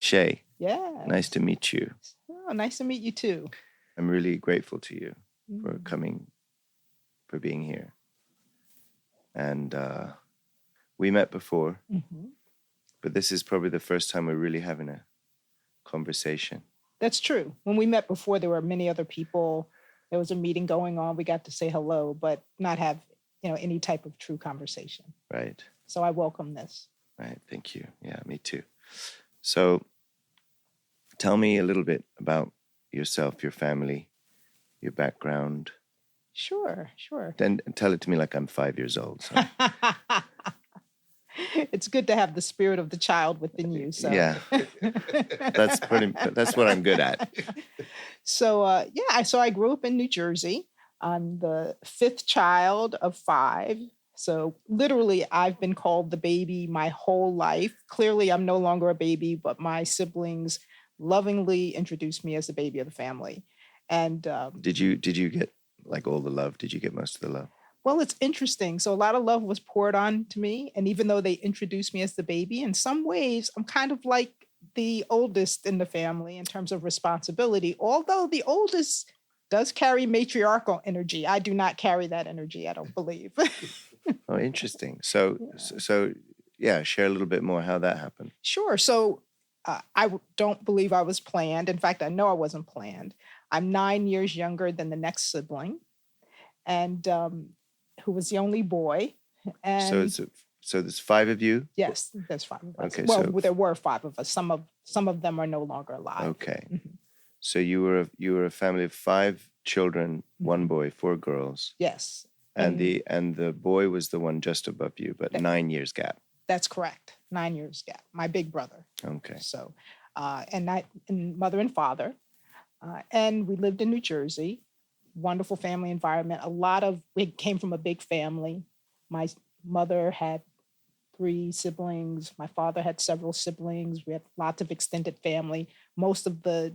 Shea, Yeah. nice to meet you. Oh, nice to meet you too. I'm really grateful to you for for being here. And we met before, but this is probably the first time we're really having a conversation. That's true. When we met before, there were many other people. There was a meeting going on. We got to say hello, but not have, any type of true conversation. Right. So I welcome this. Right. Thank you. Yeah, me too. So tell me a little bit about yourself, your family, your background. Sure. Then tell it to me like I'm 5 years old. So. It's good to have the spirit of the child within you. So yeah, that's what I'm good at. So so I grew up in New Jersey. I'm the fifth child of five. So literally, I've been called the baby my whole life. Clearly, I'm no longer a baby, but my siblings lovingly introduced me as the baby of the family. And did you get like all the love? Did you get most of the love? Well, it's interesting. So a lot of love was poured on to me. And even though they introduced me as the baby, in some ways, I'm kind of like the oldest in the family in terms of responsibility. Although the oldest does carry matriarchal energy. I do not carry that energy, I don't believe. Oh, interesting. So share a little bit more how that happened. Sure. So I don't believe I was planned. In fact, I know I wasn't planned. I'm 9 years younger than the next sibling. And who was the only boy. And so there's five of you? Yes, there's five of us. Okay, well, there were five of us. Some of them are no longer alive. Okay. Mm-hmm. So you were a family of five children, one boy, four girls. Yes. And the boy was the one just above you, but 9 years gap. That's correct. 9 years gap. My big brother. Okay. So and mother and father. And we lived in New Jersey. Wonderful family environment. We came from a big family. My mother had 3 siblings. My father had several siblings. We had lots of extended family. Most of the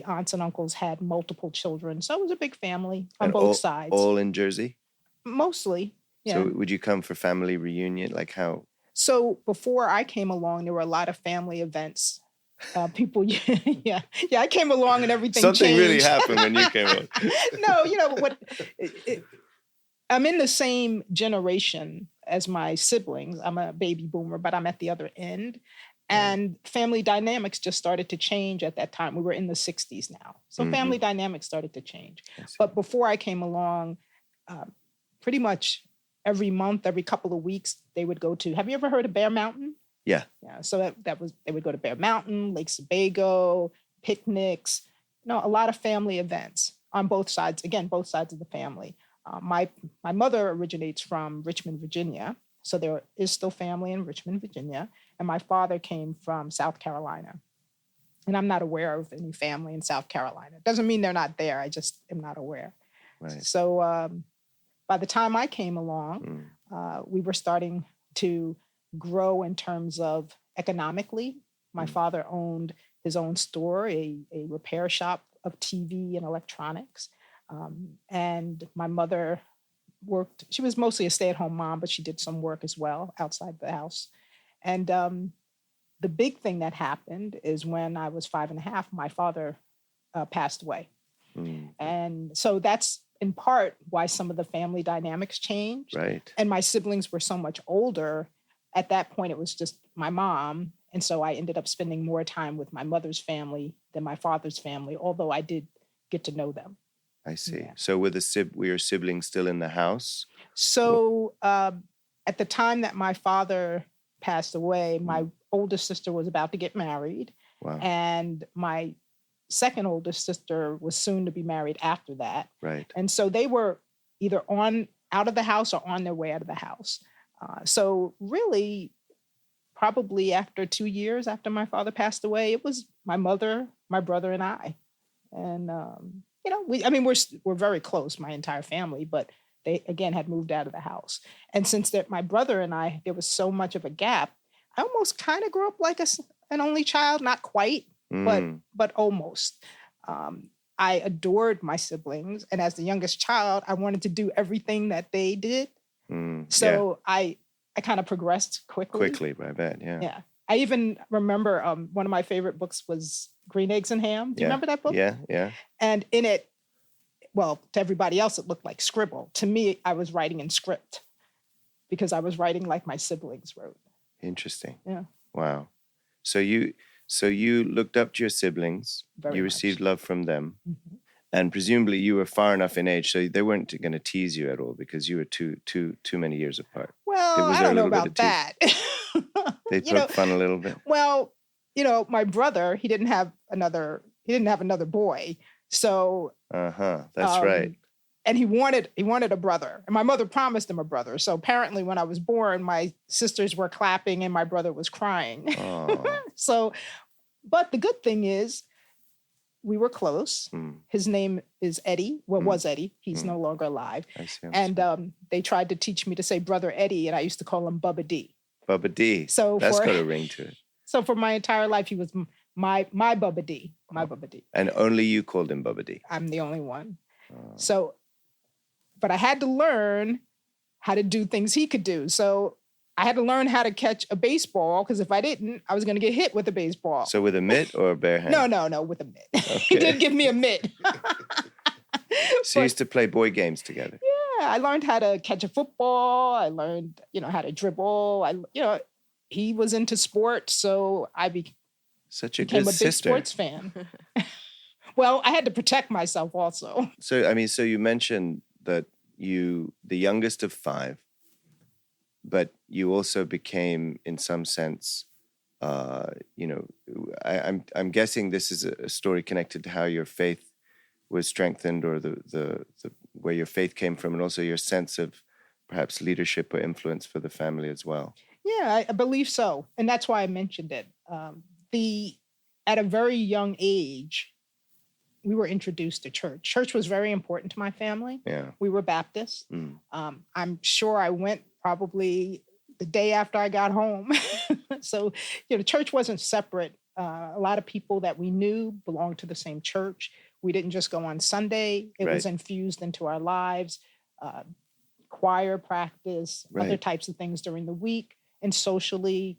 aunts and uncles had multiple children. So it was a big family on both sides. All in Jersey? Mostly, yeah. So would you come for family reunion? Like how? So before I came along, there were a lot of family events. People, I came along and everything Something changed. really happened when you came along. No, I'm in the same generation as my siblings. I'm a baby boomer, but I'm at the other end. And family dynamics just started to change at that time. We were in the 60s now. So family dynamics started to change. But before I came along, pretty much every month, every couple of weeks, they would go to, have you ever heard of Bear Mountain? Yeah. Yeah. So they would go to Bear Mountain, Lake Sebago, picnics, a lot of family events on both sides. Again, both sides of the family. My mother originates from Richmond, Virginia. So there is still family in Richmond, Virginia. And my father came from South Carolina. And I'm not aware of any family in South Carolina. Doesn't mean they're not there. I just am not aware. Right. So by the time I came along, we were starting to grow in terms of economically. My father owned his own store, a repair shop of TV and electronics. And my mother worked. She was mostly a stay-at-home mom, but she did some work as well outside the house. And the big thing that happened is when I was 5.5, my father passed away. And so that's in part why some of the family dynamics changed. Right. And my siblings were so much older. At that point, it was just my mom. And so I ended up spending more time with my mother's family than my father's family, although I did get to know them. I see. Yeah. So were your siblings still in the house? So at the time that my father passed away, my oldest sister was about to get married. Wow. And my second oldest sister was soon to be married after that. Right. And so they were either out of the house or on their way out of the house. So really, probably after 2 years after my father passed away, it was my mother, my brother, and I. And, we're very close, my entire family, but they, again, had moved out of the house. And since my brother and I, there was so much of a gap, I almost kind of grew up like an only child, not quite, but almost. I adored my siblings. And as the youngest child, I wanted to do everything that they did. So I kind of progressed quickly. Quickly, I bet, yeah. Yeah. I even remember one of my favorite books was Green Eggs and Ham. Do you remember that book? Yeah. And in it, well, to everybody else, it looked like scribble. To me, I was writing in script because I was writing like my siblings wrote. Interesting. Yeah. Wow. So you looked up to your siblings. Very you much. received love from them. Mm-hmm. And presumably you were far enough in age, so they weren't going to tease you at all because you were too many years apart. Well, I don't know about that. They poke fun a little bit. Well, my brother, he didn't have another boy. So that's right. And he wanted a brother. And my mother promised him a brother. So apparently when I was born, my sisters were clapping and my brother was crying. So, but the good thing is we were close. His name is Eddie. Well, was Eddie. He's no longer alive. I see. And they tried to teach me to say Brother Eddie, and I used to call him Bubba D. Bubba D. So that's got a ring to it. So for my entire life, he was my Bubba D. My Bubba D. And only you called him Bubba D. I'm the only one. So, but I had to learn how to do things he could do. So I had to learn how to catch a baseball, because if I didn't, I was going to get hit with a baseball. So with a mitt or a bare hand? No, with a mitt. Okay. He did give me a mitt. So you used to play boy games together? Yeah, I learned how to catch a football. I learned, how to dribble. He was into sports, so I became a big sports fan. Well, I had to protect myself also. So you mentioned that the youngest of 5, but you also became, in some sense, I'm guessing this is a story connected to how your faith was strengthened, or the where your faith came from, and also your sense of perhaps leadership or influence for the family as well. Yeah, I believe so, and that's why I mentioned it. At a very young age, we were introduced to church. Church was very important to my family. Yeah, we were Baptist. I'm sure I went probably the day after I got home. So, church wasn't separate. A lot of people that we knew belonged to the same church. We didn't just go on Sunday. It was infused into our lives. Choir practice, other types of things during the week. And socially,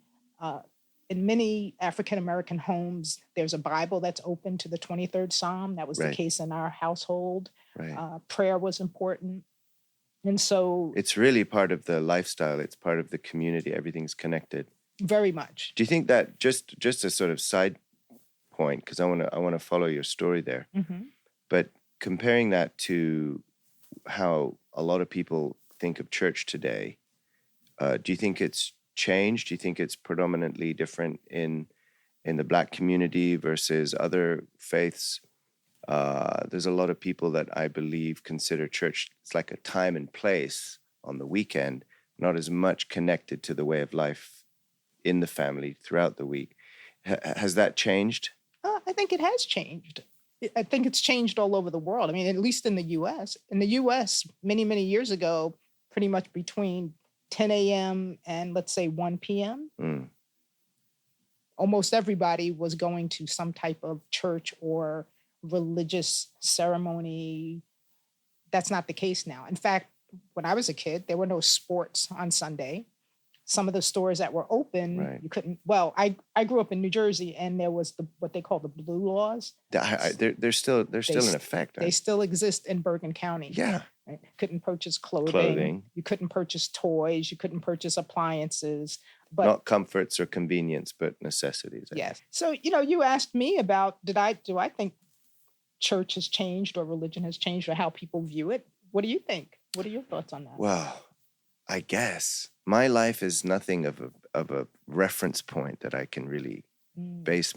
in many African-American homes, there's a Bible that's open to the 23rd Psalm. That was the case in our household. Prayer was important. And so it's really part of the lifestyle. It's part of the community. Everything's connected. Very much. Do you think that, just a sort of side point, because I want to follow your story there, but comparing that to how a lot of people think of church today, do you think it's changed? Do you think it's predominantly different in the Black community versus other faiths? There's a lot of people that I believe consider church, it's like a time and place on the weekend, not as much connected to the way of life in the family throughout the week. Has that changed? I think it has changed. I think it's changed all over the world. I mean, at least in the U.S. In the U.S., many, many years ago, pretty much between 10 a.m. and let's say 1 p.m., almost everybody was going to some type of church or religious ceremony. That's not the case now. In fact, when I was a kid, there were no sports on Sunday. Some of the stores that were open, you couldn't. Well, I grew up in New Jersey, and there was what they call the blue laws. They're still in effect. They still exist in Bergen County. Yeah. Right? Couldn't purchase clothing. You couldn't purchase toys. You couldn't purchase appliances. But not comforts or convenience, but necessities. Yes. So, you asked me about, do I think church has changed or religion has changed or how people view it? What do you think? What are your thoughts on that? Well, I guess my life is nothing of a reference point that I can really base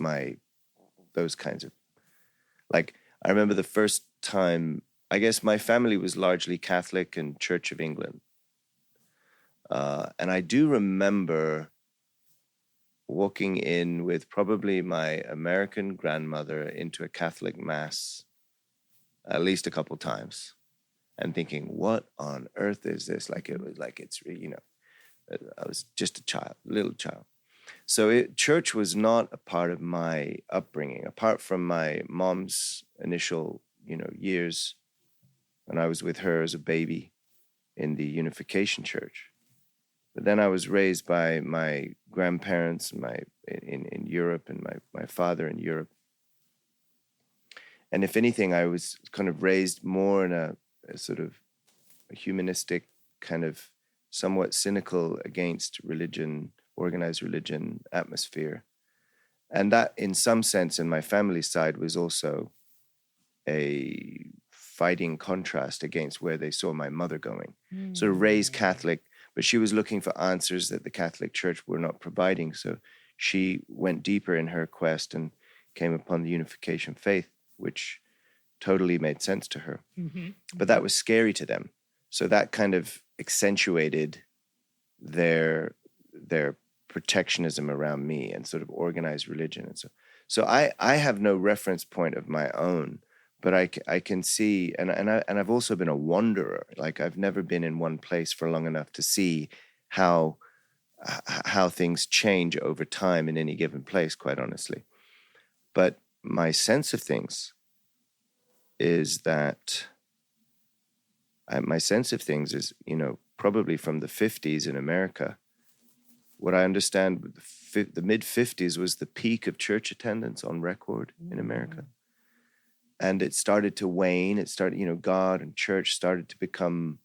those kinds of, like, I remember the first time, I guess my family was largely Catholic and Church of England. And I do remember walking in with probably my American grandmother into a Catholic mass at least a couple times and thinking, what on earth is this? Like, it was like, it's, I was just a little child. So church was not a part of my upbringing, apart from my mom's initial, years when I was with her as a baby in the Unification Church. But then I was raised by my grandparents, in Europe, and my father in Europe. And if anything, I was kind of raised more in a sort of a humanistic, kind of somewhat cynical against religion, organized religion atmosphere. And that, in some sense, in my family side, was also a fighting contrast against where they saw my mother going. Sort of raised Catholic, but she was looking for answers that the Catholic Church were not providing. So she went deeper in her quest and came upon the unification faith, which totally made sense to her. But that was scary to them. So that kind of accentuated their protectionism around me and sort of organized religion. And so I have no reference point of my own, but I can see, and I've also been a wanderer. Like, I've never been in one place for long enough to see how things change over time in any given place, quite honestly. But my sense of things is that probably from the 50s in America. What I understand, the mid-50s was the peak of church attendance on record in America. And it started to wane. It started, God and church started to become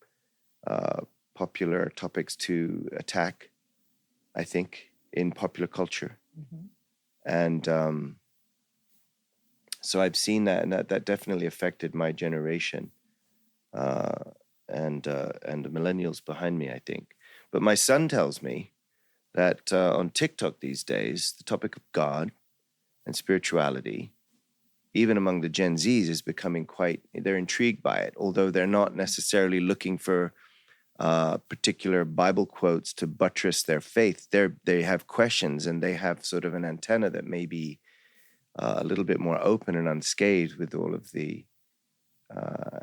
popular topics to attack, I think, in popular culture. And so I've seen that, and that definitely affected my generation and the millennials behind me, I think. But my son tells me that on TikTok these days, the topic of God and spirituality, even among the Gen Zs, is becoming they're intrigued by it, although they're not necessarily looking for particular Bible quotes to buttress their faith. They have questions, and they have sort of an antenna that may be a little bit more open and unscathed with all of the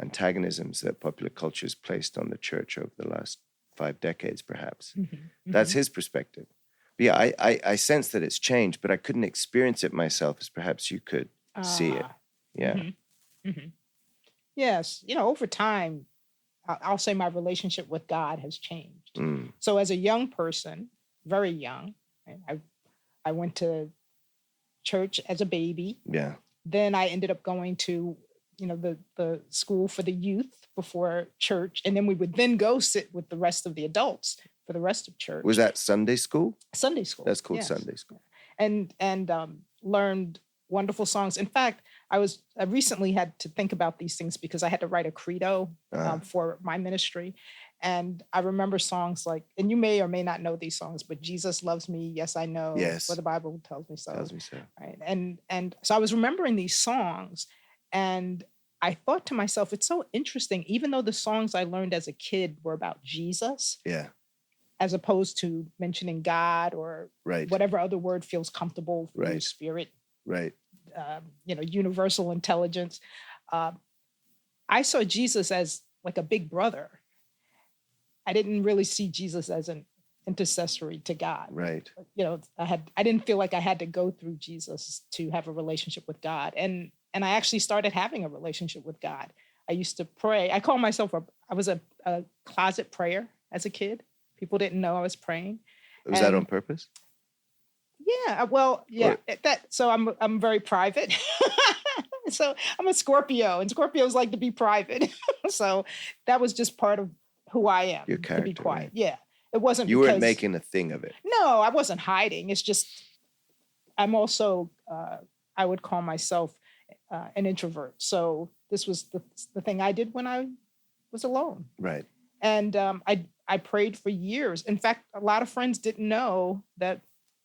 antagonisms that popular culture has placed on the church over the last 5 decades, perhaps. That's his perspective. But yeah, I sense that it's changed, but I couldn't experience it myself as perhaps you could see it. Yeah. Yes. Over time, I'll say my relationship with God has changed. So as a young person, very young, I went to church as a baby. Yeah. Then I ended up going to the school for the youth before church, and then we would then go sit with the rest of the adults for the rest of church. Was that Sunday school? Sunday school. That's called Sunday school. And learned wonderful songs. In fact, I recently had to think about these things because I had to write a credo for my ministry. And I remember songs like, and you may or may not know these songs, but Jesus loves me, yes I know. Yes. For the Bible tells me so. Tells me so. Right. And so I was remembering these songs, and I thought to myself, it's so interesting, even though the songs I learned as a kid were about Jesus, as opposed to mentioning God or whatever other word feels comfortable for your spirit, universal intelligence. I saw Jesus as like a big brother. I didn't really see Jesus as an intercessory to God. Right. I didn't feel like I had to go through Jesus to have a relationship with God. And I actually started having a relationship with God. I used to pray. I call myself I was a closet prayer as a kid. People didn't know I was praying. Was that on purpose? Yeah. Well, yeah. So I'm very private. So I'm a Scorpio, and Scorpios like to be private. So that was just part of who I am. Your character, to be quiet. Right? Yeah. It wasn't. You weren't making a thing of it. No, I wasn't hiding. It's just I'm also I would call myself an introvert. So this was the thing I did when I was alone. Right. And I prayed for years. In fact, a lot of friends didn't know that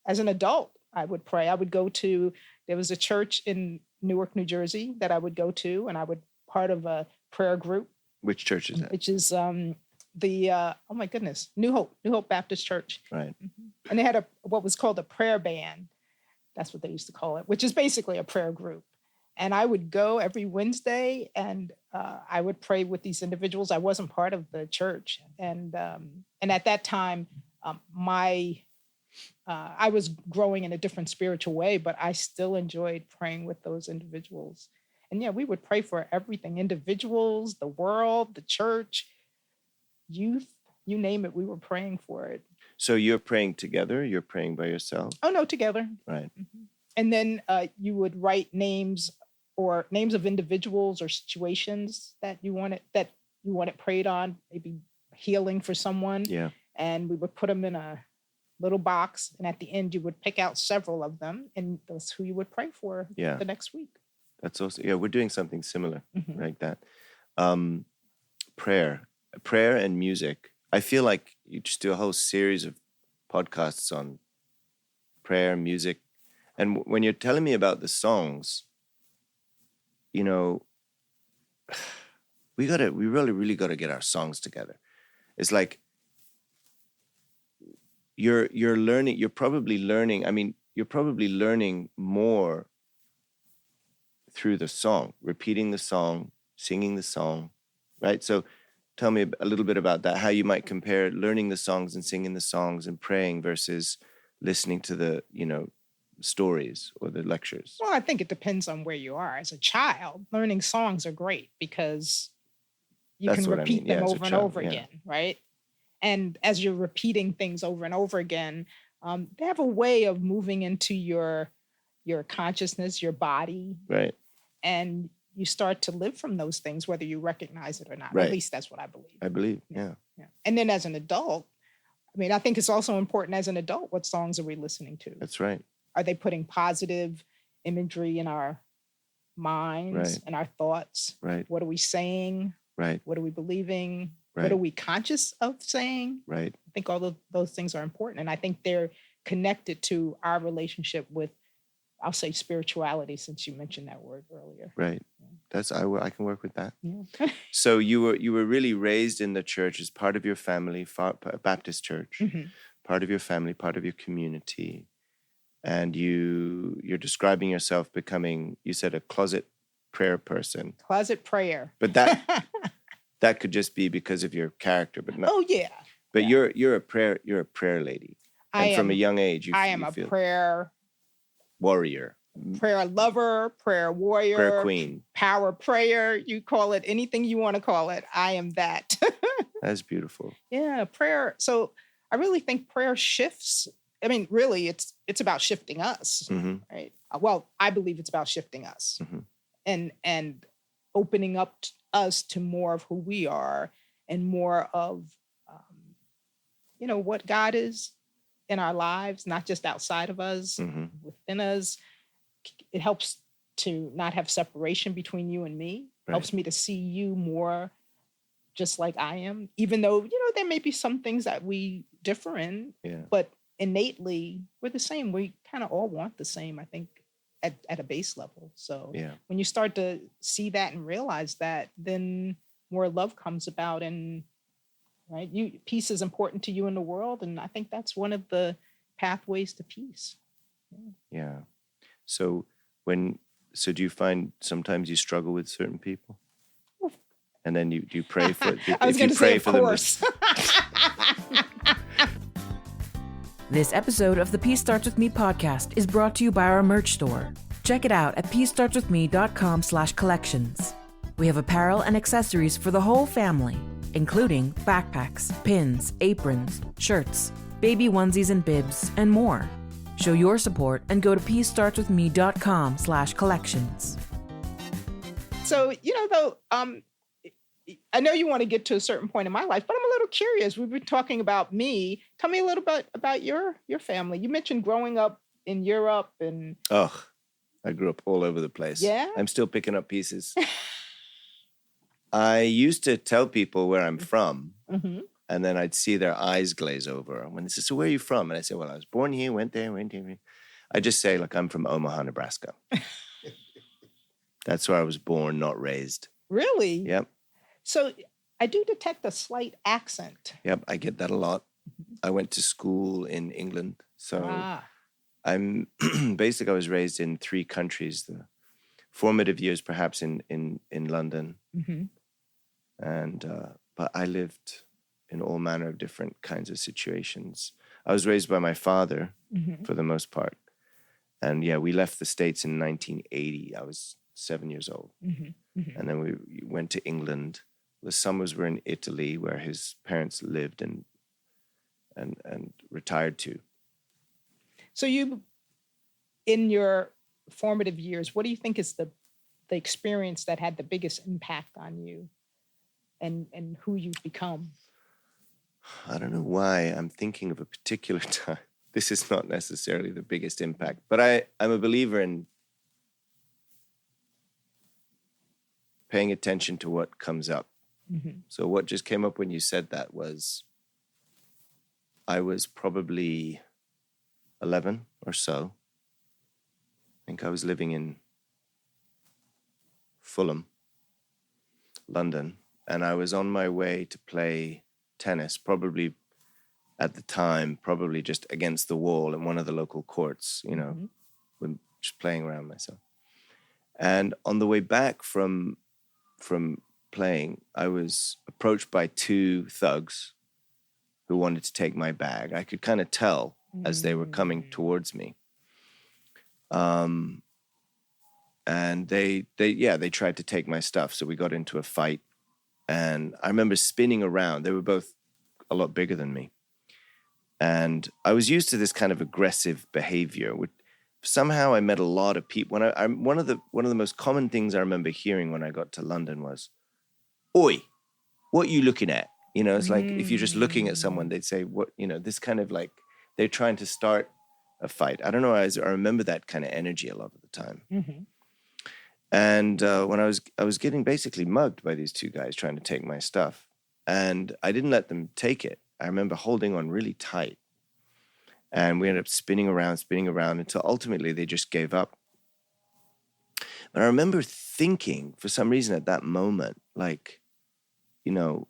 as an adult I would pray. I would go to, there was a church in Newark, New Jersey that I would go to, and I would part of a prayer group. Which church is that? Which is oh my goodness, New Hope Baptist Church. Right. And they had what was called a prayer band. That's what they used to call it, which is basically a prayer group. And I would go every Wednesday, and I would pray with these individuals. I wasn't part of the church, and at that time, I was growing in a different spiritual way, but I still enjoyed praying with those individuals. And yeah, we would pray for everything: individuals, the world, the church, youth, you name it. We were praying for it. So you're praying together? You're praying by yourself? Oh, no, together. Right. And then you would write names of individuals or situations that you wanted prayed on, maybe healing for someone. Yeah. And we would put them in a little box. And at the end, you would pick out several of them, and that's who you would pray for the next week. That's also, yeah, we're doing something similar like that. Prayer and music. I feel like you just do a whole series of podcasts on prayer, music. And when you're telling me about the songs, you know, we really got to get our songs together. It's like you're probably learning more through the song, repeating the song, singing the song, right? So tell me a little bit about that, how you might compare learning the songs and singing the songs and praying versus listening to the, stories or the lectures. Well, I think it depends on where you are. As a child, learning songs are great because you can repeat them over and over again, right? And as you're repeating things over and over again, they have a way of moving into your consciousness, your body. Right. And you start to live from those things, whether you recognize it or not. Right. At least that's what I believe. I believe, yeah. And then as an adult, I think it's also important as an adult, what songs are we listening to? That's right. Are they putting positive imagery in our minds and our thoughts? Right. What are we saying? Right. What are we believing? Right. What are we conscious of saying? Right. I think all of those things are important. And I think they're connected to our relationship with, I'll say, spirituality, since you mentioned that word earlier. Right. That's I can work with that. Yeah. So you were really raised in the church as part of your family, Baptist church, part of your family, part of your community. And you're describing yourself becoming, you said, a closet prayer person. Closet prayer. But that could just be because of your character, but not. Oh yeah. But you're a prayer lady. And from a young age, I am a prayer warrior, prayer lover, prayer warrior, prayer queen, power prayer. You call it anything you want to call it. I am that. That's beautiful. Yeah, prayer. So I really think prayer shifts. Really, it's about shifting us, right? Well, I believe it's about shifting us and opening up us to more of who we are and more of, what God is in our lives, not just outside of us, within us. It helps to not have separation between you and me. Right. Helps me to see you more just like I am, even though, there may be some things that we differ in, but innately we're the same. We kind of all want the same, I think, at a base level. So when you start to see that and realize that, then more love comes about, and peace is important to you in the world. And I think that's one of the pathways to peace. Yeah. So do you find sometimes you struggle with certain people? And then do you pray for I was going to say, of course. This episode of the Peace Starts With Me podcast is brought to you by our merch store. Check it out at peacestartswithme.com/collections. We have apparel and accessories for the whole family, including backpacks, pins, aprons, shirts, baby onesies and bibs, and more. Show your support and go to peacestartswithme.com/collections. So, I know you want to get to a certain point in my life, but I'm a little curious. We've been talking about me. Tell me a little bit about your family. You mentioned growing up in Europe and... Oh, I grew up all over the place. Yeah? I'm still picking up pieces. I used to tell people where I'm from, and then I'd see their eyes glaze over. When they say, so where are you from? And I say, well, I was born here, went there. I just say, I'm from Omaha, Nebraska. That's where I was born, not raised. Really? Yep. So I do detect a slight accent. Yep, I get that a lot. I went to school in England. So I'm basically, I was raised in 3 countries. The formative years, perhaps in London. And, but I lived in all manner of different kinds of situations. I was raised by my father for the most part. And we left the States in 1980. I was 7 years old. And then we went to England. The summers were in Italy, where his parents lived, and and retired to. So you, in your formative years, what do you think is the experience that had the biggest impact on you and who you've become? I don't know why I'm thinking of a particular time. This is not necessarily the biggest impact, but I'm a believer in paying attention to what comes up. Mm-hmm. So what just came up when you said that was, I was probably 11 or so. I think I was living in Fulham, London, and I was on my way to play tennis, probably at the time, probably just against the wall in one of the local courts, you know, Mm-hmm. when just playing around myself. And on the way back from playing, I was approached by two thugs who wanted to take my bag. I could kind of tell as they were coming towards me. And they tried to take my stuff. So we got into a fight, and I remember spinning around. They were both a lot bigger than me. And I was used to this kind of aggressive behavior. Somehow I met a lot of people. One of the most common things I remember hearing when I got to London was, "Oi, what are you looking at?" You know, it's like if you're just looking at someone, they'd say, "What?" You know, this kind of like they're trying to start a fight. I don't know. I remember that kind of energy a lot of the time. Mm-hmm. And when I was getting basically mugged by these two guys trying to take my stuff, and I didn't let them take it. I remember holding on really tight, and we ended up spinning around until ultimately they just gave up. But I remember thinking, for some reason at that moment, like, you know,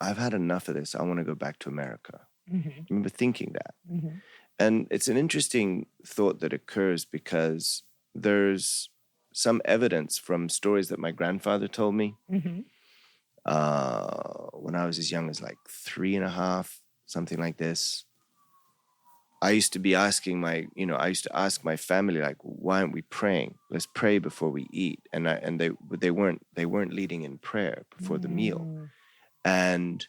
I've had enough of this. I want to go back to America. Mm-hmm. I remember thinking that. Mm-hmm. And it's an interesting thought that occurs because there's some evidence from stories that my grandfather told me Mm-hmm. when I was as young as like 3.5, something like this. I used to ask my family, like, why aren't we praying? Let's pray before we eat. And they weren't leading in prayer before the meal. And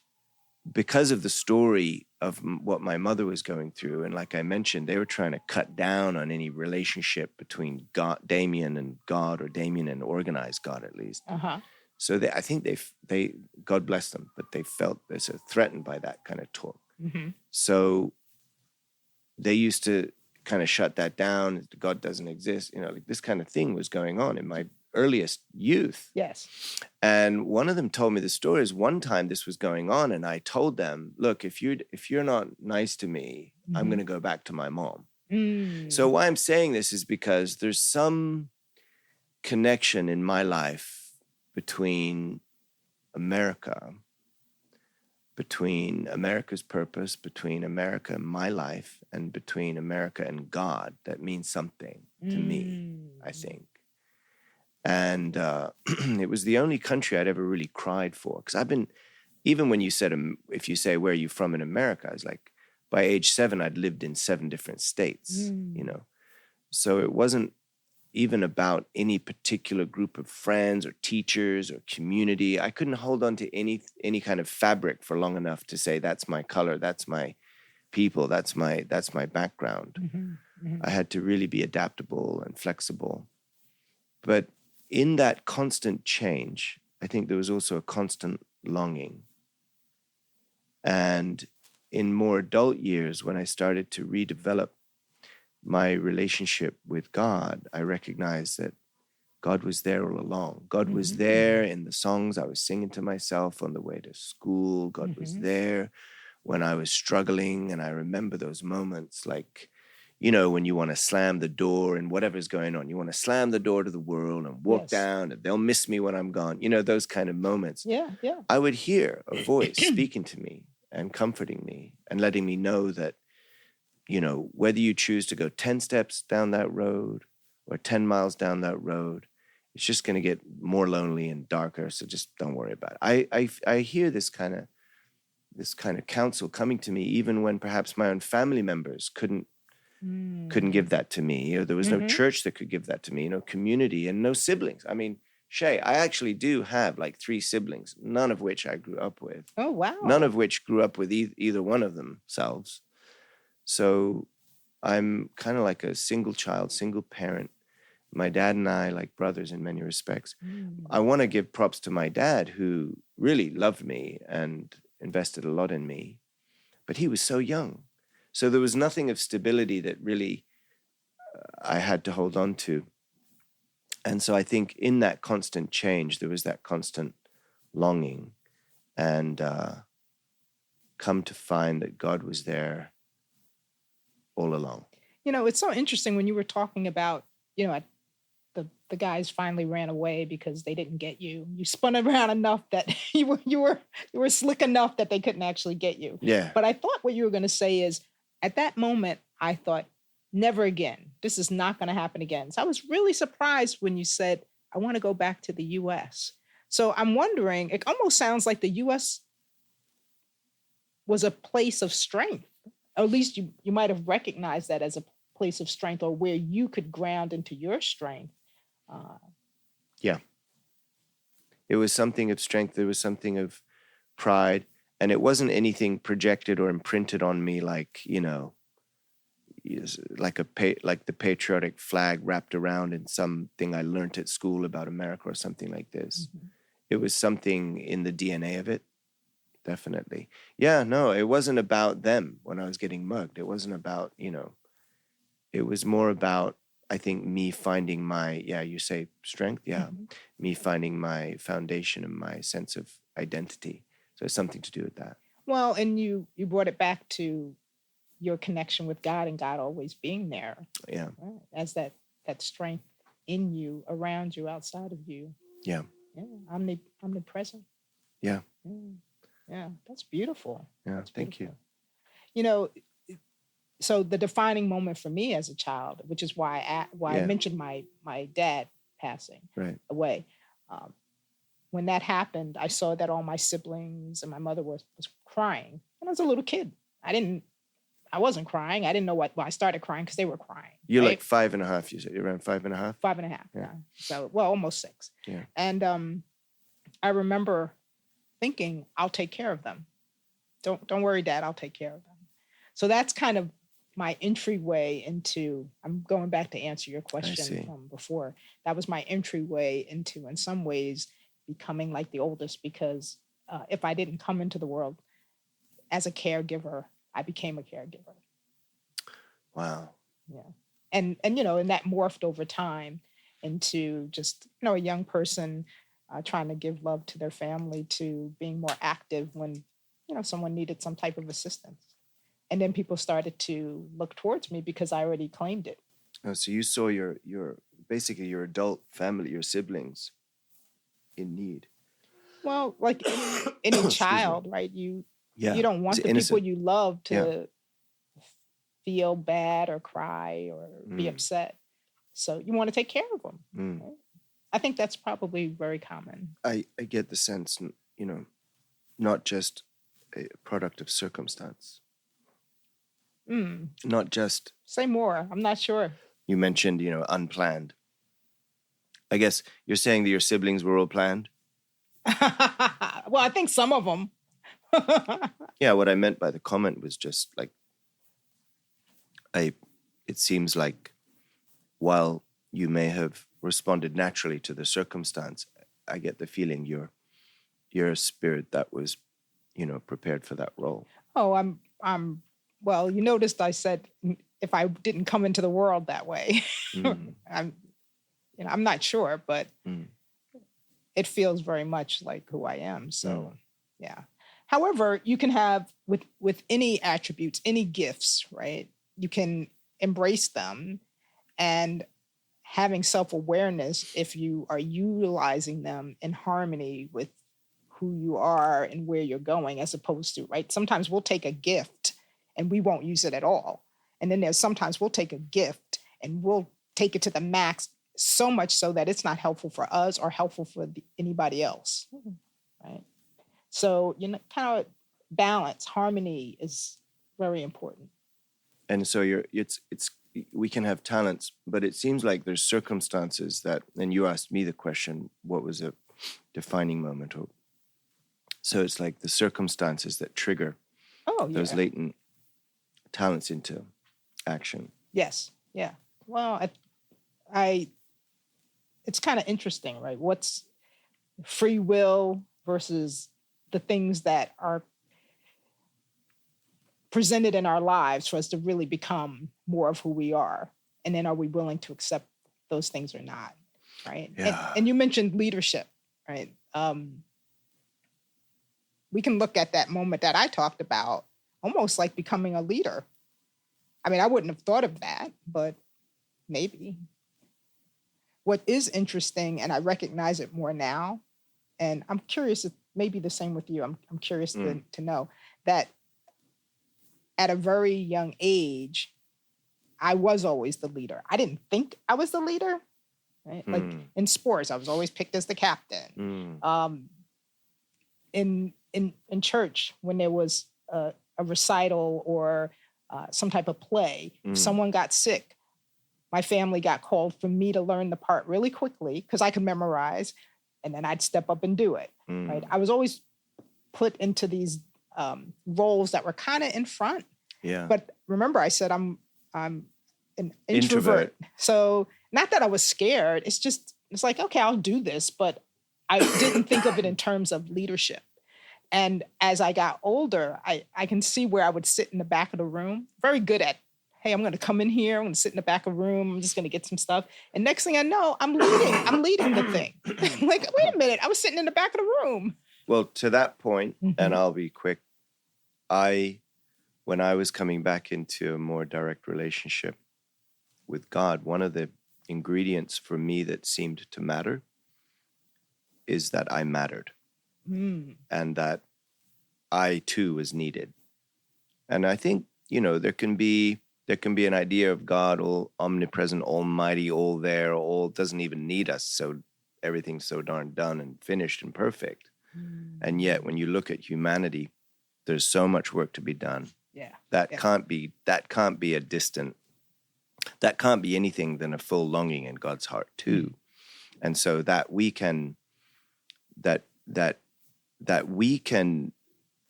because of the story of what my mother was going through, and like I mentioned, they were trying to cut down on any relationship between Damian and God, or Damian and organized God, at least. Uh-huh. So I think they God bless them, but they felt they're so threatened by that kind of talk. Mm-hmm. So they used to kind of shut that down. God doesn't exist. You know, like this kind of thing was going on in my earliest youth. Yes. And one of them told me the story is one time this was going on, and I told them, look, if you're not nice to me, I'm going to go back to my mom. So why I'm saying this is because there's some connection in my life between America, between America's purpose, between America and my life, and between America and God that means something to me, I think. And it was the only country I'd ever really cried for. Because I've been, even when you said, if you say, where are you from in America? I was like, by age 7, I'd lived in 7 different states, you know. So it wasn't even about any particular group of friends or teachers or community. I couldn't hold on to any kind of fabric for long enough to say, that's my color, that's my people, that's my background. Mm-hmm. I had to really be adaptable and flexible. But in that constant change, I think there was also a constant longing. And in more adult years, when I started to redevelop my relationship with God, I recognized that God was there all along. God was there in the songs I was singing to myself on the way to school. God was there when I was struggling. And I remember those moments, like, you know, when you want to slam the door and whatever's going on, you want to slam the door to the world and walk down, and they'll miss me when I'm gone. You know, those kind of moments. Yeah. I would hear a voice speaking to me and comforting me and letting me know that, you know, whether you choose to go 10 steps down that road or 10 miles down that road, it's just going to get more lonely and darker. So just don't worry about it. I hear this kind of counsel coming to me, even when perhaps my own family members couldn't give that to me, or there was no church that could give that to me, no community, and no siblings. I mean, Shea, I actually do have like 3 siblings, none of which I grew up with. Oh, wow. None of which grew up with either one of themselves. So I'm kind of like a single child, single parent. My dad and I like brothers in many respects. I want to give props to my dad, who really loved me and invested a lot in me, but he was so young. So there was nothing of stability that really I had to hold on to. And so I think in that constant change, there was that constant longing, and come to find that God was there all along. You know, it's so interesting when you were talking about, you know, the guys finally ran away because they didn't get you. You spun around enough that you were slick enough that they couldn't actually get you. Yeah. But I thought what you were going to say is, at that moment, I thought, never again. This is not going to happen again. So I was really surprised when you said, I want to go back to the U.S. So I'm wondering, it almost sounds like the U.S. was a place of strength. Or at least you might have recognized that as a place of strength, or where you could ground into your strength. Yeah. It was something of strength. There was something of pride. And it wasn't anything projected or imprinted on me like, you know, like the patriotic flag wrapped around in something I learned at school about America or something like this. Mm-hmm. It was something in the DNA of it. Definitely. Yeah, no, it wasn't about them when I was getting mugged. It wasn't about, you know, it was more about, I think, me finding my, you say strength? Yeah. Mm-hmm. Me finding my foundation and my sense of identity. So it's something to do with that. Well, and you brought it back to your connection with God and God always being there. Yeah. Right? As that strength in you, around you, outside of you. Yeah. Yeah. Omnipresent. Yeah. Yeah. That's beautiful. Yeah. That's thank beautiful. you. You know, so the defining moment for me as a child, which is why I mentioned my dad passing away. When that happened, I saw that all my siblings and my mother was crying. And I was a little kid. I wasn't crying. I didn't know why I started crying, because they were crying. You're right? Like 5.5, you said. You're around 5.5? 5.5, yeah. So, well, almost 6. Yeah. And I remember thinking, I'll take care of them. Don't worry, Dad, I'll take care of them. So that's kind of my entryway into, I'm going back to answer your question from before. That was my entryway into, in some ways, becoming like the oldest, because if I didn't come into the world as a caregiver, I became a caregiver. Wow. Yeah. And you know, and that morphed over time into just, you know, a young person trying to give love to their family, to being more active when, you know, someone needed some type of assistance. And then people started to look towards me because I already claimed it. Oh, so you saw your basically your adult family, your siblings, in need. Well, like any child, right? You don't want the people you love to feel bad or cry or be upset. So you want to take care of them. Right? I think that's probably very common. I get the sense, you know, not just a product of circumstance. Not just... Say more. I'm not sure. You mentioned, you know, unplanned. I guess you're saying that your siblings were all planned? Well, I think some of them. Yeah, what I meant by the comment was just like, it seems like while you may have responded naturally to the circumstance, I get the feeling you're a spirit that was, you know, prepared for that role. Oh, I'm well, you noticed I said if I didn't come into the world that way. I'm not sure, but it feels very much like who I am. So, yeah. However, you can have with any attributes, any gifts, right? You can embrace them, and having self-awareness, if you are utilizing them in harmony with who you are and where you're going, as opposed to, right? Sometimes we'll take a gift and we won't use it at all. And then there's sometimes we'll take a gift and we'll take it to the max, so much so that it's not helpful for us or helpful for anybody else, right? So, you know, kind of balance, harmony is very important. And so it's we can have talents, but it seems like there's circumstances that, and you asked me the question, what was a defining moment? So it's like the circumstances that trigger those latent talents into action. Yes. Yeah. Well, it's kind of interesting, right? What's free will versus the things that are presented in our lives for us to really become more of who we are. And then are we willing to accept those things or not, right? Yeah. And you mentioned leadership, right? We can look at that moment that I talked about almost like becoming a leader. I mean, I wouldn't have thought of that, but maybe. What is interesting, and I recognize it more now, and I'm curious if maybe the same with you. I'm curious to know that at a very young age, I was always the leader. I didn't think I was the leader, right? Like in sports, I was always picked as the captain. In church, when there was a recital or some type of play, if someone got sick, my family got called for me to learn the part really quickly because I could memorize, and then I'd step up and do it. Right? I was always put into these roles that were kind of in front. Yeah. But remember, I said I'm an introvert. So not that I was scared. It's like, okay, I'll do this, but I didn't think of it in terms of leadership. And as I got older, I can see where I would sit in the back of the room, very good at, hey, I'm going to come in here. I'm going to sit in the back of the room. I'm just going to get some stuff. And next thing I know, I'm leading the thing. Like, wait a minute, I was sitting in the back of the room. Well, to that point, and I'll be quick, when I was coming back into a more direct relationship with God, one of the ingredients for me that seemed to matter is that I mattered and that I too was needed. And I think, there can be an idea of God, all omnipresent, almighty, all there, all doesn't even need us. So everything's so darn done and finished and perfect. And yet when you look at humanity, there's so much work to be done. Yeah. That can't be a distant, that can't be anything than a full longing in God's heart too. And so that we can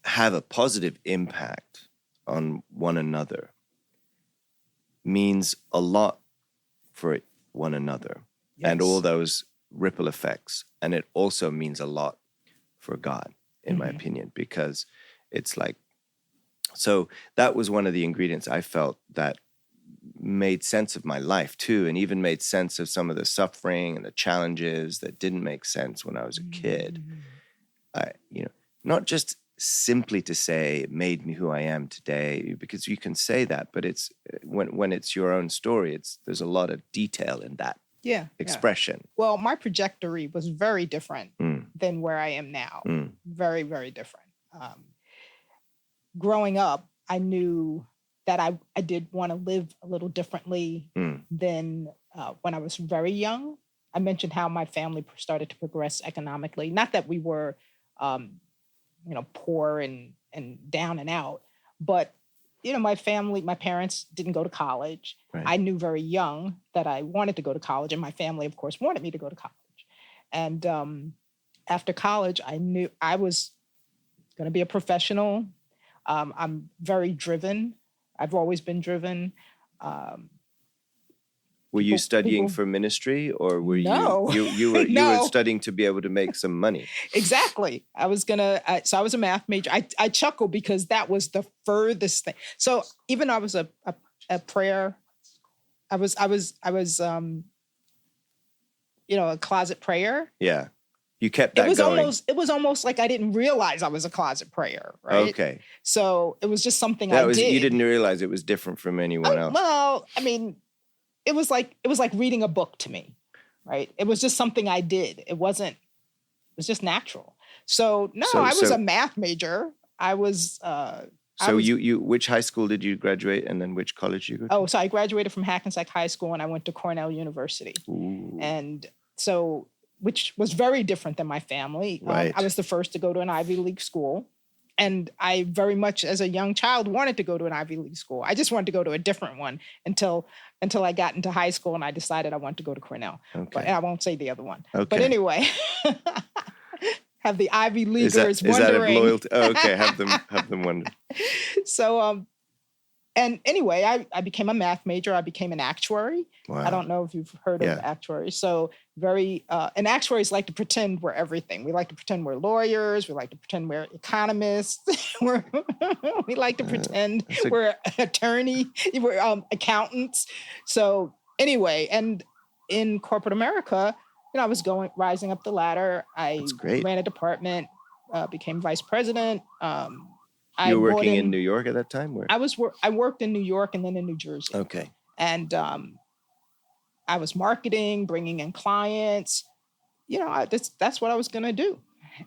have a positive impact on one another means a lot for one another and all those ripple effects. And it also means a lot for God, in my opinion, because it's like, so that was one of the ingredients I felt that made sense of my life too, and even made sense of some of the suffering and the challenges that didn't make sense when I was a kid. Not just simply to say it made me who I am today, because you can say that, but it's when it's your own story, there's a lot of detail in that expression. Yeah. Well, my trajectory was very different than where I am now. Very, very different. Growing up, I knew that I did want to live a little differently than when I was very young. I mentioned how my family started to progress economically. Not that we were, poor and down and out, but my parents didn't go to college. Right. I knew very young that I wanted to go to college, and my family, of course, wanted me to go to college. And after college, I knew I was going to be a professional. I'm very driven. I've always been driven. Were you studying for ministry, or were no. you were studying to be able to make some money? Exactly. I was a math major. I chuckle because that was the furthest thing. So even though I was a prayer, I was a closet prayer. Yeah. You kept that going. It was almost like I didn't realize I was a closet prayer, right? Okay. So it was just something I did. You didn't realize it was different from anyone else. Well, I mean, it was like reading a book to me, right? It was just something I did. It was just natural. So I was a math major. I was. You which high school did you graduate, and then which college you go to? Oh, so I graduated from Hackensack High School and I went to Cornell University. Ooh. And so, which was very different than my family. Right. I was the first to go to an Ivy League school. And I very much, as a young child, wanted to go to an Ivy League school. I just wanted to go to a different one until I got into high school and I decided I wanted to go to Cornell. Okay. But I won't say the other one. Okay. But anyway, have the Ivy Leaguers wondering. Is that a loyalty? Oh, okay, have them wonder. So, and anyway, I became a math major. I became an actuary. Wow. I don't know if you've heard of actuaries. So and actuaries like to pretend we're everything. We like to pretend we're lawyers. We like to pretend we're economists. We like to pretend we're attorney. We're accountants. So anyway, and in corporate America, I was rising up the ladder. I ran a department, became vice president. You were working in New York at that time? Where? I worked in New York and then in New Jersey. Okay. And I was marketing, bringing in clients. That's what I was going to do.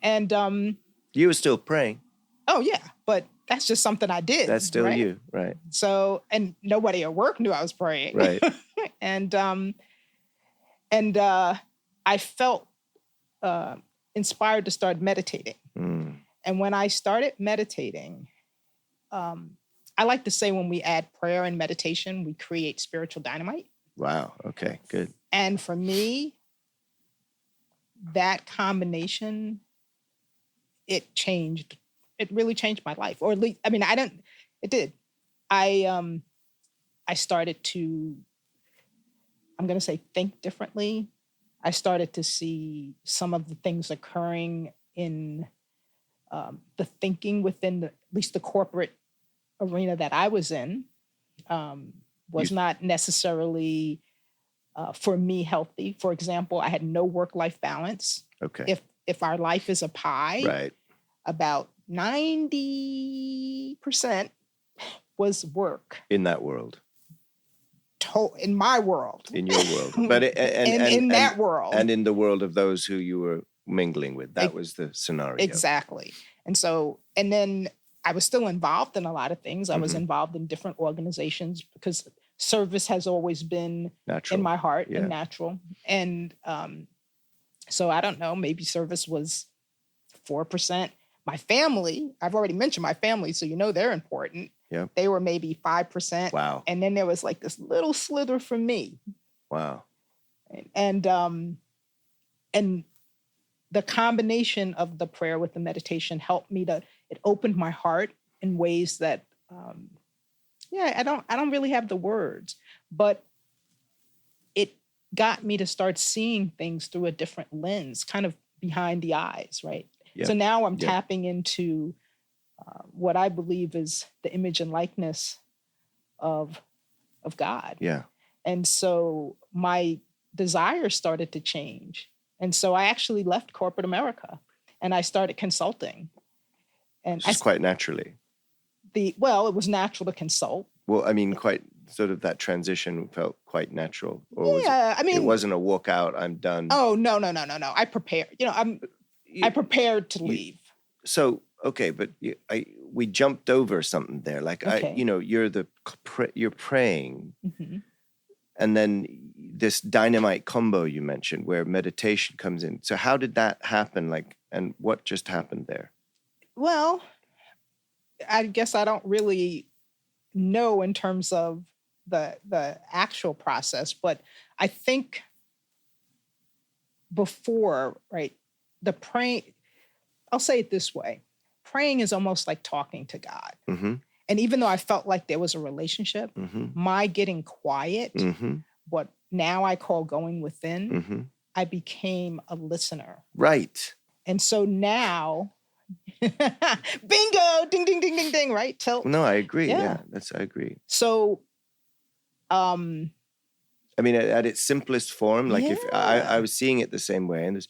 And you were still praying. Oh yeah, but that's just something I did. That's still right? you, right? So, and nobody at work knew I was praying. Right. and I felt inspired to start meditating. Mm. And when I started meditating, I like to say when we add prayer and meditation, we create spiritual dynamite. Wow. Okay, good. And for me, that combination, it really changed my life. Or at least, it did. I started to, I'm going to say, think differently. I started to see some of the things occurring in the thinking within at least the corporate arena that I was in was not necessarily for me healthy. For example, I had no work-life balance. Okay. If our life is a pie, right, about 90% was work. In that world. In my world. In your world. But in that world. And in the world of those who you were mingling with. That was the scenario. Exactly. And then I was still involved in a lot of things. I was involved in different organizations because service has always been natural in my heart and natural. And so I don't know, maybe service was 4%. My family, I've already mentioned my family, so they're important. Yep. They were maybe 5%. Wow. And then there was like this little slither for me. Wow. And the combination of the prayer with the meditation helped me it opened my heart in ways that, I don't really have the words, but it got me to start seeing things through a different lens, kind of behind the eyes, right? Yep. So now I'm tapping into what I believe is the image and likeness of God. Yeah. And so my desire started to change. And so I actually left corporate America and I started consulting. And just quite naturally. It was natural to consult. Well, quite sort of that transition felt quite natural. Or it wasn't a walk out, I'm done. Oh, no. I prepared. I prepared to leave. So, okay, but we jumped over something there. Like, okay. You're praying. Mm-hmm. And then this dynamite combo you mentioned where meditation comes in. So how did that happen? And what just happened there? Well, I guess I don't really know in terms of the actual process, but I think before, right, the praying, I'll say it this way. Praying is almost like talking to God. Mm-hmm. And even though I felt like there was a relationship, my getting quiet, what now I call going within, I became a listener. Right. And so now, bingo, ding, ding, ding, ding, ding, right? No, I agree. Yeah, I agree. So, at its simplest form, if I was seeing it the same way, and there's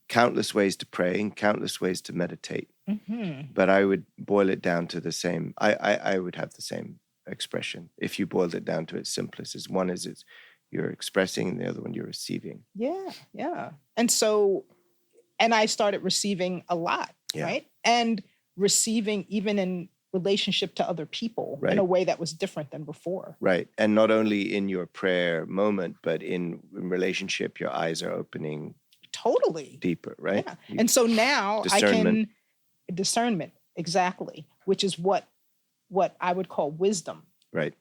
countless ways to pray and countless ways to meditate. Mm-hmm. But I would boil it down to the same. I would have the same expression if you boiled it down to its simplest. As one is you're expressing, and the other one you're receiving. Yeah. And so, and I started receiving a lot, right? And receiving even in relationship to other people in a way that was different than before. Right. And not only in your prayer moment, but in relationship, your eyes are opening. Totally. Deeper, right? Yeah. And so now discernment. exactly, which is what I would call wisdom. Right.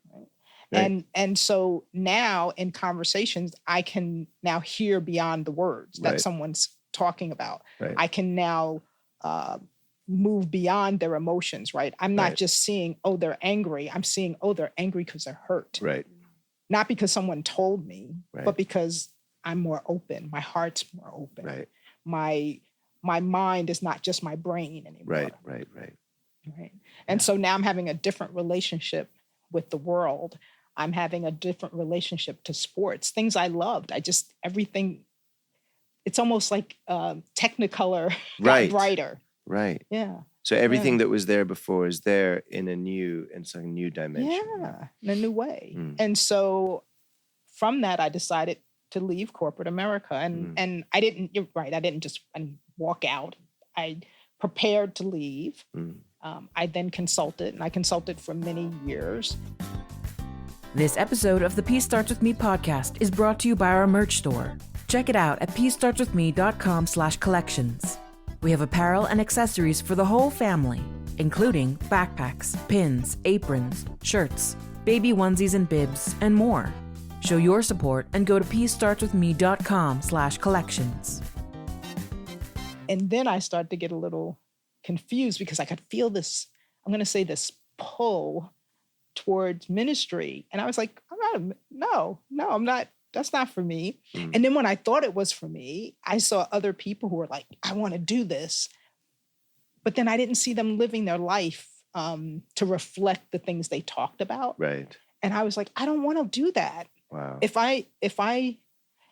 And so now in conversations, I can now hear beyond the words that someone's talking about. Right. I can now move beyond their emotions, right? I'm not just seeing, oh, they're angry. I'm seeing, oh, they're angry because they're hurt. Right. Not because someone told me, but because I'm more open. My heart's more open. Right. My mind is not just my brain anymore. Right. And so now I'm having a different relationship with the world. I'm having a different relationship to sports, things I loved. Everything, it's almost like Technicolor got brighter. Right. Yeah. So everything that was there before is there in some new dimension. Yeah, in a new way. And so from that, I decided to leave corporate America. And you're right, I didn't just walk out. I prepared to leave. I then consulted, and I consulted for many years. This episode of the Peace Starts With Me podcast is brought to you by our merch store. Check it out at peacestartswithme.com/collections. We have apparel and accessories for the whole family, including backpacks, pins, aprons, shirts, baby onesies and bibs, and more. Show your support and go to peacestartswithme.com/collections. And then I started to get a little confused because I could feel this, I'm going to say this pull towards ministry. And I was like, I'm not, that's not for me. And then when I thought it was for me, I saw other people who were like, I want to do this. But then I didn't see them living their life to reflect the things they talked about. Right. And I was like, I don't want to do that. Wow.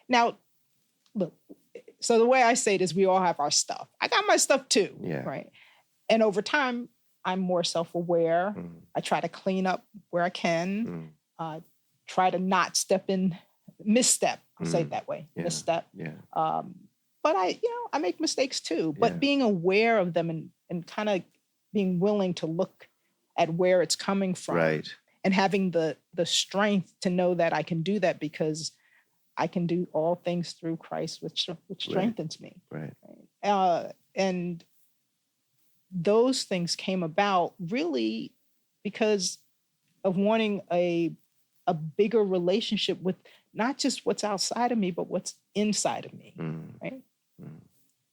Now, look, so the way I say it is we all have our stuff. I got my stuff too. Yeah. Right. And over time, I'm more self-aware. I try to clean up where I can, try to not misstep, I'll say it that way, misstep. Yeah. But I make mistakes too, but being aware of them and kind of being willing to look at where it's coming from. Right. And having the strength to know that I can do that because I can do all things through Christ, which strengthens me. Right. And those things came about really because of wanting a bigger relationship with not just what's outside of me, but what's inside of me. Right.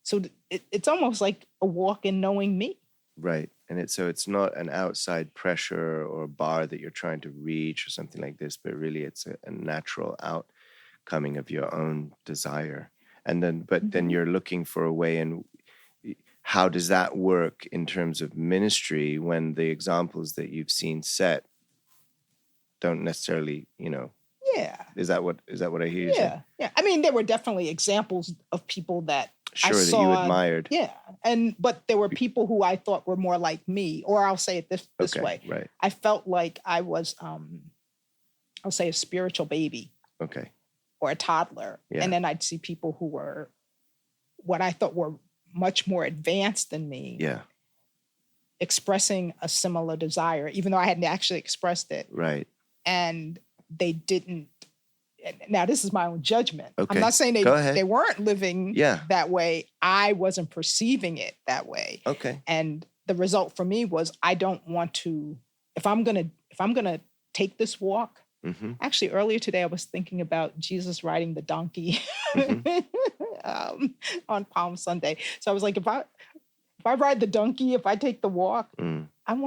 So it's almost like a walk in knowing me. Right. And it's not an outside pressure or bar that you're trying to reach or something like this, but really it's a natural outcoming of your own desire. And then you're looking for a way in. How does that work in terms of ministry when the examples that you've seen set don't necessarily, Yeah. Is that what I hear you say? Yeah. I mean, there were definitely examples of people that I that saw, you admired. Yeah. But there were people who I thought were more like me, or I'll say it this way. Right. I felt like I was, I'll say a spiritual baby. Okay. Or a toddler. Yeah. And then I'd see people who were what I thought were much more advanced than me. Yeah. Expressing a similar desire, even though I hadn't actually expressed it. Right. And they didn't. Now, this is my own judgment. Okay. I'm not saying they weren't living that way. I wasn't perceiving it that way. Okay. And the result for me was I don't want to, if I'm gonna take this walk. Actually, earlier today, I was thinking about Jesus riding the donkey on Palm Sunday. So I was like, if I ride the donkey, if I take the walk, I don't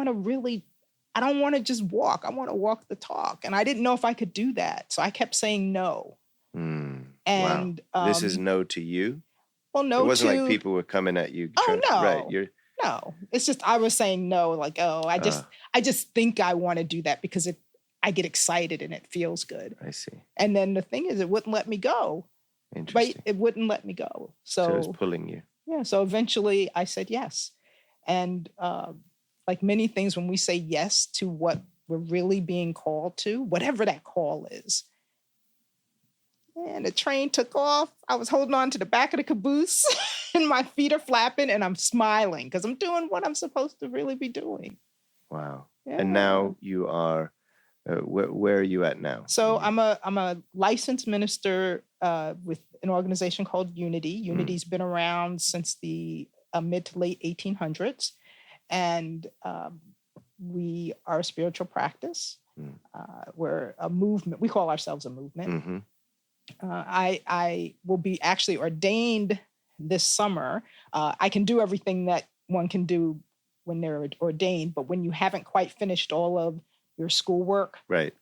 want to just walk. I want to walk the talk. And I didn't know if I could do that. So I kept saying no. And wow. This is no to you? Well, no to... It wasn't like people were coming at you. Oh, no. Right. No. It's just I was saying no. Like, I just think I want to do that because I get excited and it feels good. I see. And then the thing is, it wouldn't let me go. Interesting. Right? It wouldn't let me go. So it was pulling you. Yeah. So eventually I said yes. And like many things, when we say yes to what we're really being called to, whatever that call is, and the train took off. I was holding on to the back of the caboose and my feet are flapping and I'm smiling because I'm doing what I'm supposed to really be doing. Wow. Yeah. And now you are... where are you at now? So I'm a licensed minister with an organization called Unity. Unity's been around since the mid to late 1800s. and we are a spiritual practice. We're a movement. We call ourselves a movement. Mm-hmm. I will be actually ordained this summer. I can do everything that one can do when they're ordained, but when you haven't quite finished all of your schoolwork, Right.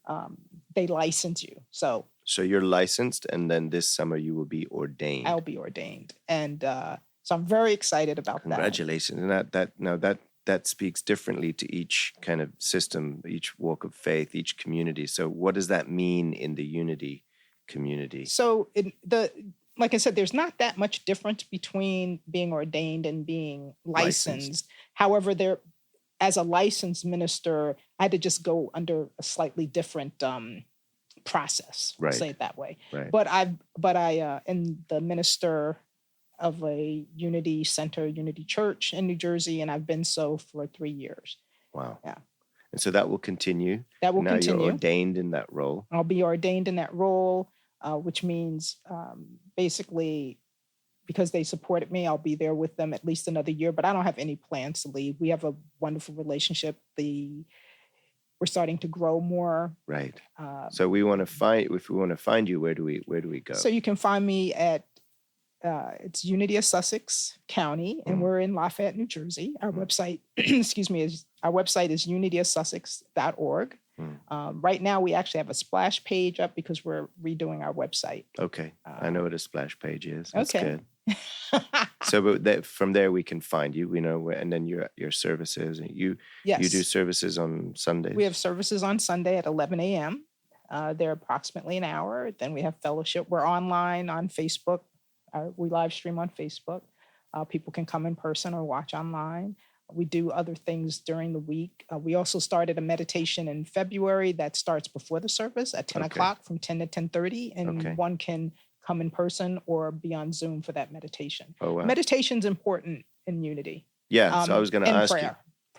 They license you. So you're licensed, and then this summer you will be ordained. I'll be ordained, and so I'm very excited about Congratulations. that. And that speaks differently to each kind of system, each walk of faith, each community. So what does that mean in the unity community? So like I said, there's not that much difference between being ordained and being licensed. However, as a licensed minister, I had to just go under a slightly different process. Right. Say it that way. Right. But I am the minister of a Unity Center, Unity Church in New Jersey, and I've been so for 3 years. Wow. Yeah. And so that will continue. That will now continue. You're ordained in that role. I'll be ordained in that role, which means basically, because they supported me, I'll be there with them at least another year, but I don't have any plans to leave. We have a wonderful relationship. We're starting to grow more. Right. So if we want to find you, where do we go? So you can find me at it's Unity of Sussex County, and we're in Lafayette, New Jersey. Our website, our website is unityofsussex.org. Right now, we actually have a splash page up because we're redoing our website. Okay, I know what a splash page is. That's okay. Good. So, but from there we can find you. We know, and then your services. You do services on Sundays. We have services on Sunday at 11 a.m. They're approximately an hour. Then we have fellowship. We're online on Facebook. We live stream on Facebook. People can come in person or watch online. We do other things during the week. We also started a meditation in February that starts before the service at 10 o'clock from 10 to 10:30. And one can come in person or be on Zoom for that meditation. Oh, wow. Meditation's important in Unity. Yeah, so I was going to ask you.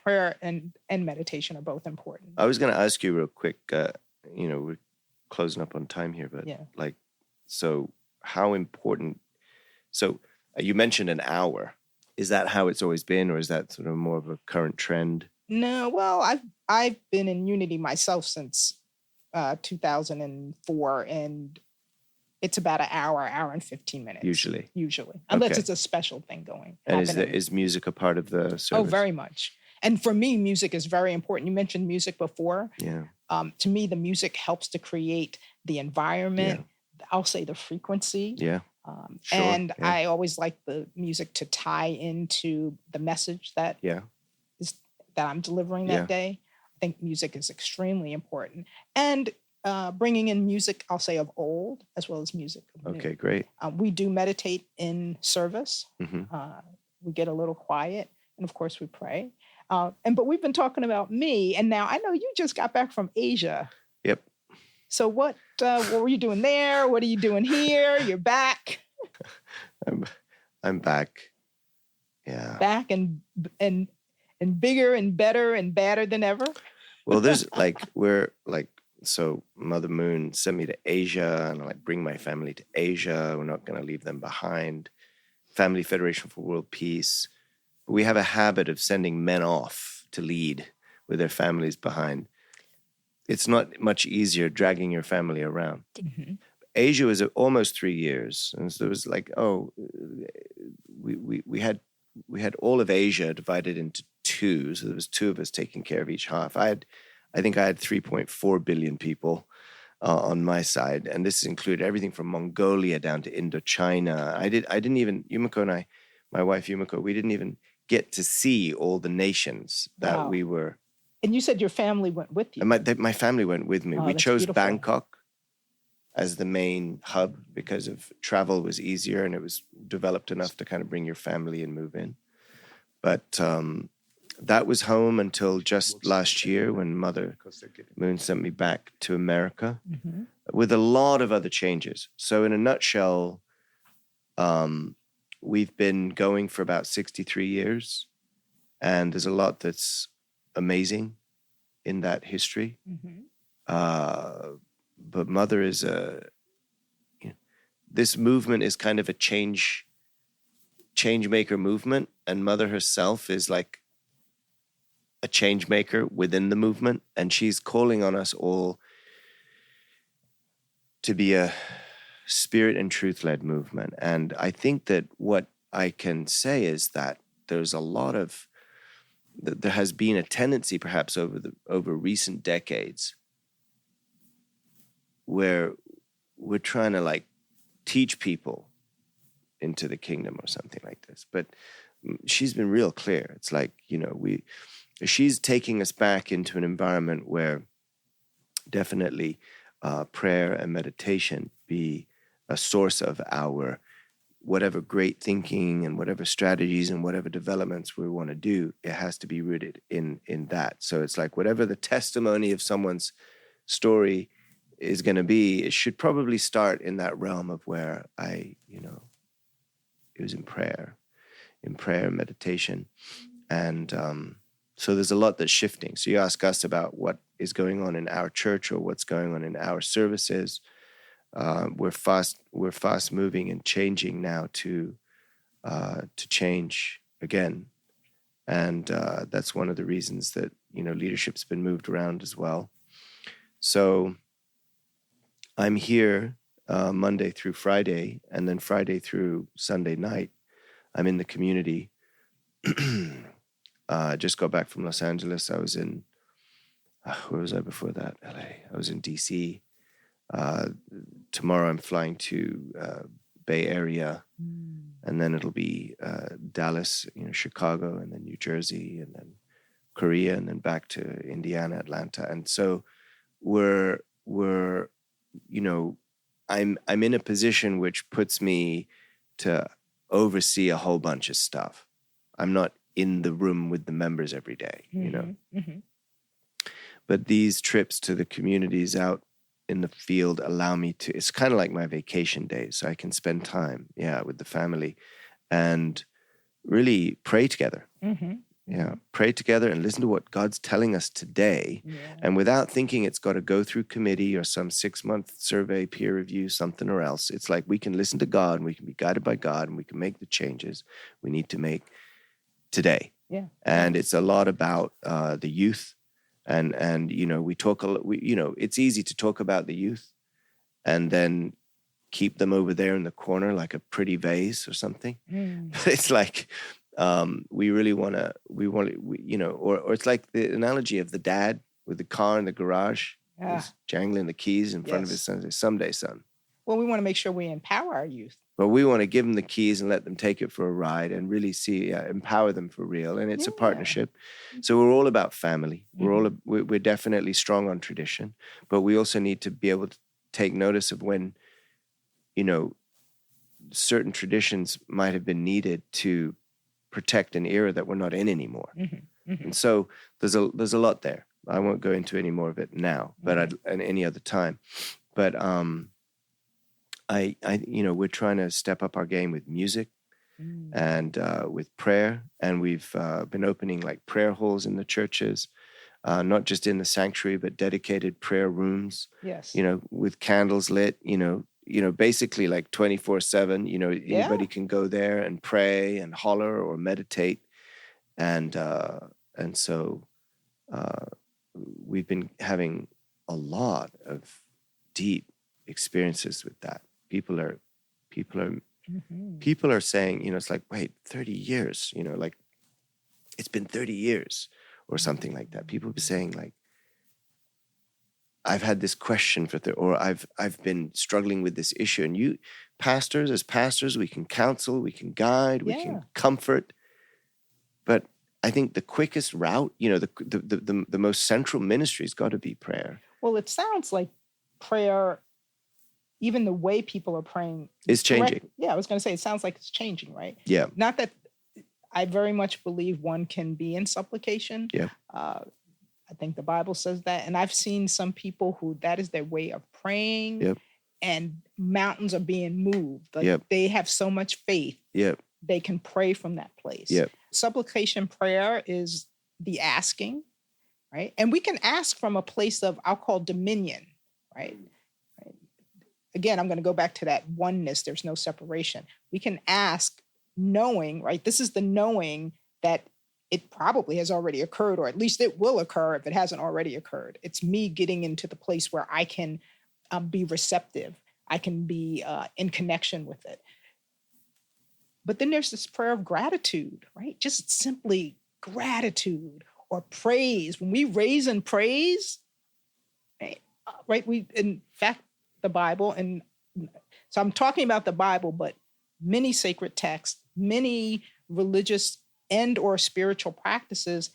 Prayer and meditation are both important. I was going to ask you real quick, we're closing up on time here, but so how important, so you mentioned an hour. Is that how it's always been, or is that sort of more of a current trend? No, well, I've been in Unity myself since 2004, and it's about an hour and 15 minutes. Usually. Unless it's a special thing going. And is music a part of the service? Oh, very much. And for me, music is very important. You mentioned music before. Yeah. To me, the music helps to create the environment. Yeah. I'll say the frequency. Yeah. Sure, and I always like the music to tie into the message that I'm delivering that day. I think music is extremely important. And bringing in music, I'll say, of old, as well as music of new. Okay, great. We do meditate in service. Mm-hmm. We get a little quiet. And of course, we pray. But we've been talking about me. And now I know you just got back from Asia. Yep. So what were you doing there? What are you doing here? You're back. I'm back. Yeah. Back and bigger and better and badder than ever. Well, there's so Mother Moon sent me to Asia, and I bring my family to Asia. We're not going to leave them behind. Family Federation for World Peace. We have a habit of sending men off to lead with their families behind. It's not much easier dragging your family around. Mm-hmm. Asia was almost 3 years, and so it was like, we had all of Asia divided into two, so there was two of us taking care of each half. I think I had 3.4 billion people on my side, and this included everything from Mongolia down to Indochina. I didn't even, Yumiko and I, my wife Yumiko, we didn't even get to see all the nations that we were. And you said your family went with you. And my family went with me. We chose beautiful. Bangkok as the main hub because of travel was easier and it was developed enough to kind of bring your family and move in. But that was home until just last year when Mother Moon sent me back to America with a lot of other changes. So in a nutshell, we've been going for about 63 years, and there's a lot that's amazing in that history. But Mother is this movement is kind of a change maker movement, and Mother herself is like a change maker within the movement, and she's calling on us all to be a spirit and truth-led movement. And I think that what I can say is that there's a lot of, there has been a tendency perhaps over recent decades where we're trying to like teach people into the kingdom or something like this. But she's been real clear. It's like, she's taking us back into an environment where definitely prayer and meditation be a source of our whatever great thinking and whatever strategies and whatever developments we want to do. It has to be rooted in that. So it's like whatever the testimony of someone's story is going to be, it should probably start in that realm of where it was in prayer and meditation. And so there's a lot that's shifting. So you ask us about what is going on in our church or what's going on in our services. We're fast moving and changing now to change again. And that's one of the reasons that, leadership's been moved around as well. So I'm here Monday through Friday, and then Friday through Sunday night, I'm in the community. Just got back from Los Angeles. I was in, where was I before that? LA. I was in DC. Tomorrow I'm flying to Bay Area, and then it'll be Dallas, Chicago, and then New Jersey, and then Korea, and then back to Indiana, Atlanta. And so we're I'm in a position which puts me to oversee a whole bunch of stuff. I'm not in the room with the members every day, Mm-hmm. But these trips to the communities out in the field allow me to, it's kind of like my vacation days. So I can spend time, with the family and really pray together. Mm-hmm. Pray together and listen to what God's telling us today. Yeah. And without thinking it's got to go through committee or some 6-month survey, peer review, something or else. It's like we can listen to God and we can be guided by God and we can make the changes we need to make today. Yeah. And it's a lot about the youth. And we talk a lot, it's easy to talk about the youth and then keep them over there in the corner like a pretty vase or something. But it's like, we really want to, or it's like the analogy of the dad with the car in the garage, who's jangling the keys in front of his son. Someday, son. Well, we want to make sure we empower our youth. But we want to give them the keys and let them take it for a ride and really empower them for real. And it's a partnership. So we're all about family. We're definitely strong on tradition, but we also need to be able to take notice of when, certain traditions might have been needed to protect an era that we're not in anymore. And so there's a lot there. I won't go into any more of it now, but at any other time. But we're trying to step up our game with music and with prayer. And we've been opening like prayer halls in the churches, not just in the sanctuary, but dedicated prayer rooms, with candles lit, basically like 24/7, anybody can go there and pray and holler or meditate. And so we've been having a lot of deep experiences with that. People are saying, it's like, wait, 30 years, like it's been 30 years or something like that. People be saying like, I've had this question or I've been struggling with this issue. And you as pastors, we can counsel, we can guide, we can comfort. But I think the quickest route, the most central ministry has got to be prayer. Well, it sounds like prayer, even the way people are praying, is changing. Yeah, I was going to say, it sounds like it's changing, right? Yeah. Not that I very much believe one can be in supplication. Yeah. I think the Bible says that. And I've seen some people who that is their way of praying. Yep. And mountains are being moved. Like Yep. they have so much faith. Yep. They can pray from that place. Yep. Supplication prayer is the asking, right? And we can ask from a place of, I'll call dominion, right? Again, I'm going to go back to that oneness. There's no separation. We can ask knowing, right? This is the knowing that it probably has already occurred, or at least it will occur if it hasn't already occurred. It's me getting into the place where I can be receptive. I can be in connection with it. But then there's this prayer of gratitude, right? Just simply gratitude or praise. When we raise and praise, right? We, in fact, the Bible, and so I'm talking about the Bible, but many sacred texts, many religious and or spiritual practices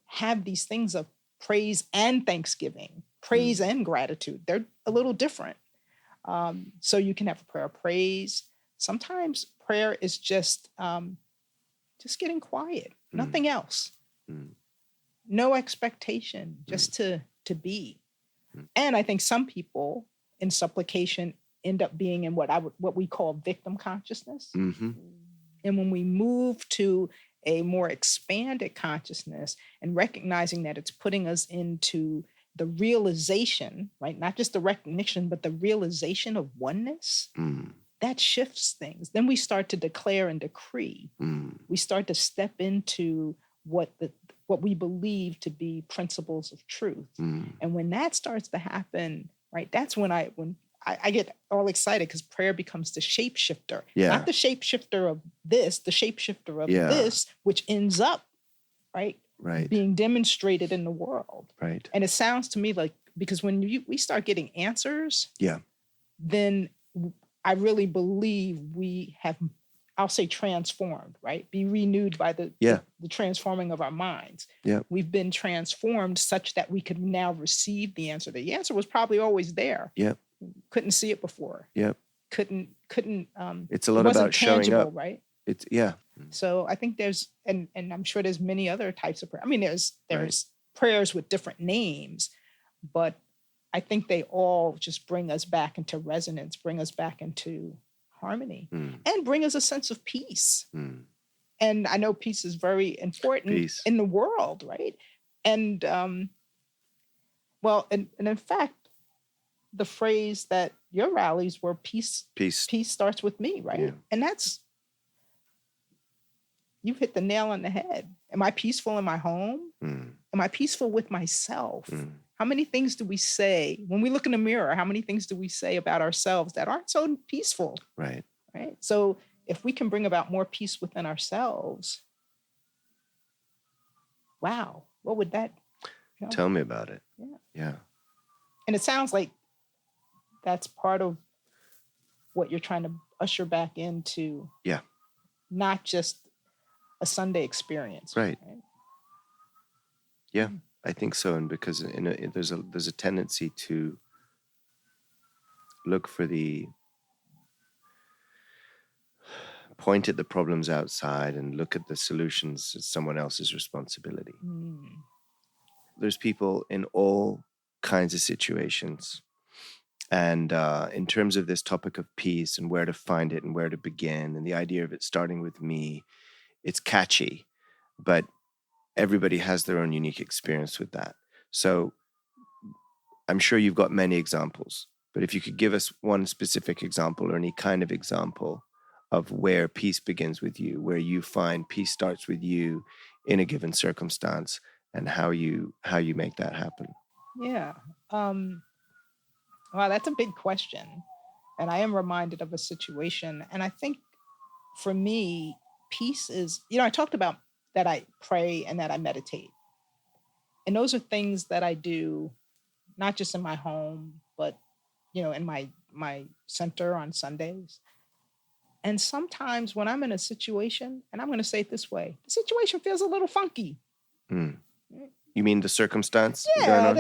have these things of praise and thanksgiving, praise and gratitude. They're a little different. So you can have a prayer of praise. Sometimes prayer is just getting quiet, nothing else. No expectation, just to be. And I think some people in supplication end up being in what we call victim consciousness. Mm-hmm. And when we move to a more expanded consciousness and recognizing that it's putting us into the realization, right? Not just the recognition, but the realization of oneness, that shifts things. Then we start to declare and decree. We start to step into what we believe to be principles of truth. And when that starts to happen, right, that's when I get all excited, because prayer becomes the shapeshifter. Yeah. Not the shapeshifter of this, the shapeshifter of this, which ends up, right, being demonstrated in the world. Right. And it sounds to me like, because when we start getting answers, then I really believe we have, I'll say, transformed, right? Be renewed by the transforming of our minds. Yeah. We've been transformed such that we could now receive the answer. The answer was probably always there. Yeah. Couldn't see it before. Yeah. Couldn't it's a lot it wasn't about showing tangible, up. right? It's So I think there's, and I'm sure there's many other types of prayer. I mean, there's prayers with different names, but I think they all just bring us back into resonance, bring us back into harmony, and bring us a sense of peace. And I know peace is very important in the world, right? And and in fact, the phrase that your rallies were peace starts with me, right? Yeah. And that's, you've hit the nail on the head. Am I peaceful in my home? Am I peaceful with myself? How many things do we say when we look in the mirror? How many things do we say about ourselves that aren't so peaceful? Right. So if we can bring about more peace within ourselves, wow, what would that? Tell me about it. Yeah. And it sounds like that's part of what you're trying to usher back into. Yeah. Not just a Sunday experience. Right. Yeah, I think so. And because there's a tendency to look for point at the problems outside and look at the solutions as someone else's responsibility. There's people in all kinds of situations. And in terms of this topic of peace and where to find it and where to begin, and the idea of it starting with me, it's catchy, but everybody has their own unique experience with that. So I'm sure you've got many examples, but if you could give us one specific example or any kind of example of where peace begins with you, where you find peace starts with you in a given circumstance, and how you make that happen. Yeah. Wow, that's a big question. And I am reminded of a situation. And I think for me, peace is, I talked about that I pray and that I meditate. And those are things that I do, not just in my home, but, in my center on Sundays. And sometimes when I'm in a situation, and I'm going to say it this way, the situation feels a little funky. You mean the circumstance? Yeah,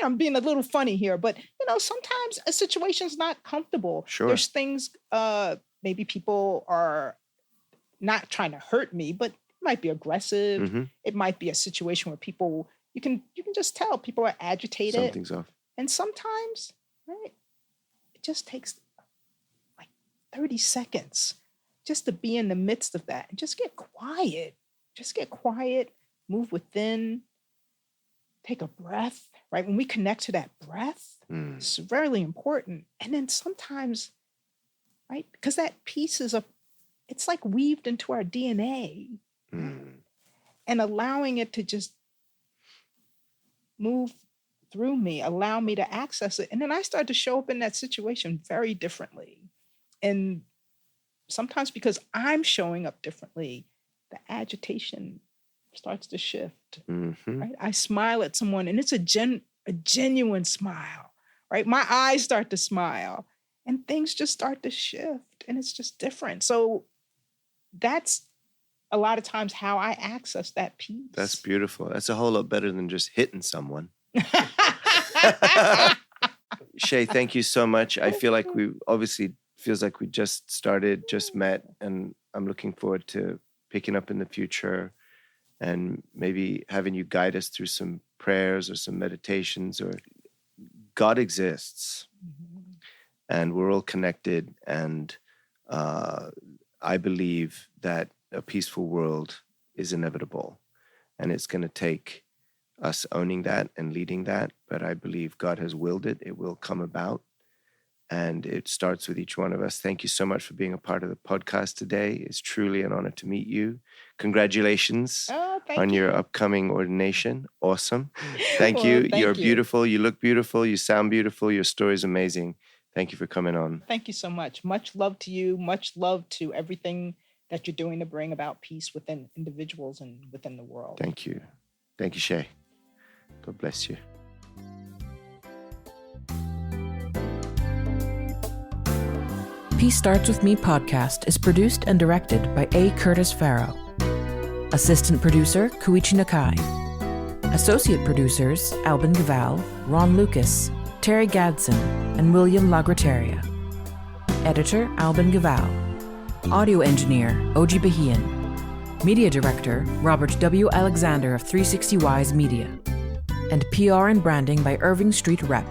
I'm being a little funny here, but sometimes a situation's not comfortable. Sure. There's things, maybe people are not trying to hurt me, but it might be aggressive. Mm-hmm. It might be a situation where people, you can just tell people are agitated. Something's off. And sometimes, right, it just takes like 30 seconds just to be in the midst of that and just get quiet. Just get quiet, move within. Take a breath, right? When we connect to that breath, it's really important. And then sometimes, right, because that piece it's like weaved into our DNA. and allowing it to just move through me, allow me to access it. And then I started to show up in that situation very differently. And sometimes because I'm showing up differently, the agitation starts to shift. Right? I smile at someone and it's a genuine smile, right? My eyes start to smile and things just start to shift and it's just different. So that's a lot of times how I access that peace. That's beautiful. That's a whole lot better than just hitting someone. Shea, thank you so much. I feel like feels like we just started, just met, and I'm looking forward to picking up in the future and maybe having you guide us through some prayers or some meditations. Or God exists and we're all connected, and I believe that a peaceful world is inevitable, and it's going to take us owning that and leading that. But I believe God has willed it. It will come about, and it starts with each one of us. Thank you so much for being a part of the podcast today. It's truly an honor to meet you. Congratulations on your upcoming ordination. Awesome. Thank you. You're beautiful. You look beautiful. You sound beautiful. Your story is amazing. Thank you for coming on. Thank you so much. Much love to you. Much love to everything that you're doing to bring about peace within individuals and within the world. Thank you. Thank you, Shea. God bless you. Peace Starts With Me podcast is produced and directed by A. Curtis Farrow. Assistant producer, Koichi Nakai. Associate producers, Albin Gaval, Ron Lucas, Terry Gadsden, and William Lagrateria. Editor, Albin Gaval. Audio engineer, Oji Bahian. Media director, Robert W. Alexander of 360 Wise Media. And PR and branding by Irving Street Rep.